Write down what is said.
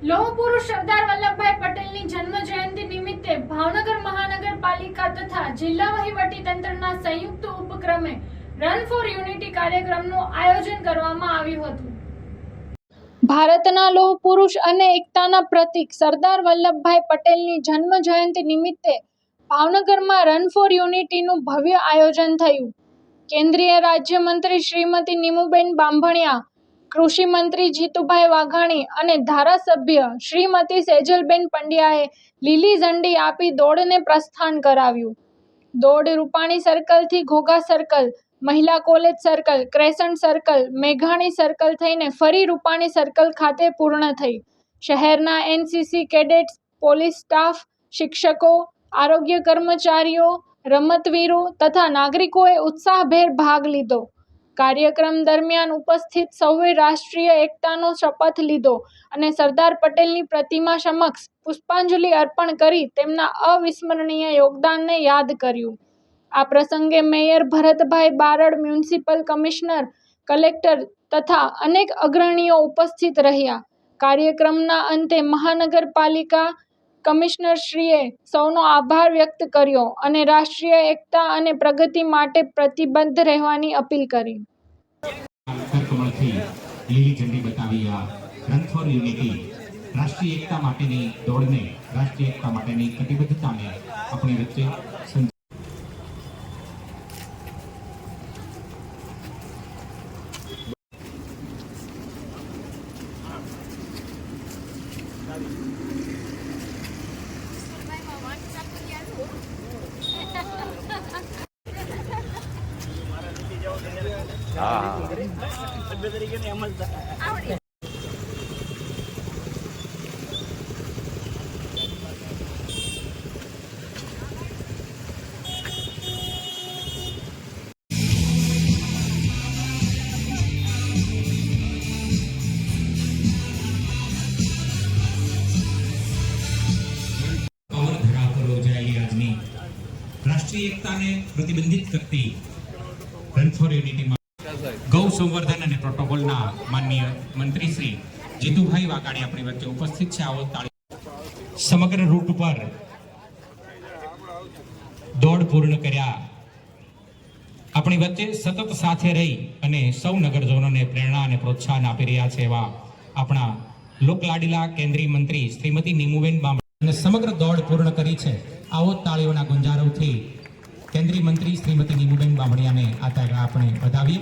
લોહ પુરુષ સરદાર વલ્લભભાઈ પટેલની જન્મ જયંતિ નિમિત્તે ભાવનગર મહાનગરપાલિકા તથા જિલ્લા વહીવટી તંત્રના સંયુક્ત ઉપક્રમે રન ફોર યુનિટી કાર્યક્રમનું આયોજન કરવામાં આવ્યું હતું। ભારતના લોહ પુરુષ અને એકતાના પ્રતીક સરદાર વલ્લભભાઈ પટેલની જન્મ જયંતિ નિમિત્તે ભાવનગરમાં રન ફોર યુનિટીનું ભવ્ય આયોજન થયું। કેન્દ્રીય રાજ્યમંત્રી શ્રીમતી નીમુબેન બાંભણિયા, કૃષિ મંત્રી જીતુભાઈ વાઘાણી અને ધારાસભ્ય શ્રીમતી સેજલબેન પંડ્યાએ લીલી ઝંડી આપી દોડને પ્રસ્થાન કરાવ્યું। દોડ રૂપાણી સર્કલથી ઘોઘા સર્કલ, મહિલા કોલેજ સર્કલ, ક્રેસન્ટ સર્કલ, મેઘાણી સર્કલ થઈને ફરી રૂપાણી સર્કલ ખાતે પૂર્ણ થઈ। શહેરના એનસીસી કેડેટ્સ, પોલીસ સ્ટાફ, શિક્ષકો, આરોગ્ય કર્મચારીઓ, રમતવીરો તથા નાગરિકોએ ઉત્સાહભેર ભાગ લીધો। કાર્યક્રમ દરમિયાન ઉપસ્થિત સૌએ રાષ્ટ્રીય એકતાનો શપથ લીધો અને સરદાર પટેલની પ્રતિમા સમક્ષ પુષ્પાંજલિ અર્પણ કરી તેમના અવિસ્મરણીય યોગદાનને યાદ કર્યું। આ પ્રસંગે mayor Bharatbhai Barad, municipal commissioner, collector તથા અનેક અગ્રણીઓ ઉપસ્થિત રહ્યા। કાર્યક્રમના અંતે મહાનગરપાલિકા કમિશનરશ્રીએ સૌનો આભાર વ્યક્ત કર્યો અને રાષ્ટ્રીય એકતા અને પ્રગતિ માટે પ્રતિબદ્ધ રહેવાની અપીલ કરી। લીલી ઝંડી બતાવી આ રન ફોર યુનિટી રાષ્ટ્રીય એકતા માટેની દોડને, રાષ્ટ્રીય એકતા માટેની કટિબદ્ધતાને આપણી વચ્ચે રાષ્ટ્રીય એકતાને પ્રતિબંધિત કરતી રન ફોર યુનિટીમાં ગૌ સંવર્ધન અને પ્રોટોકોલના માનનીય મંત્રી શ્રી જીતુભાઈ વાઘાણી આપણી વચ્ચે ઉપસ્થિત છે। આવો તાળી। સમગ્ર રૂટ પર દોડ પૂર્ણ કર્યા આપણી વચ્ચે સતત સાથે રહી અને સૌ નગરજનોને પ્રેરણા અને પ્રોત્સાહન આપી રહ્યા છે એવા આપણા લોકલાડીલા કેન્દ્રીય મંત્રી શ્રીમતી નીમુબેન બાંભણિયાને સમગ્ર દોડ પૂર્ણ કરી છે। આવો તાળીઓના ગુંજારવથી કેન્દ્રીય મંત્રી શ્રીમતી નીમુબેન બાંભણિયાને આ આપણે વધાવીએ।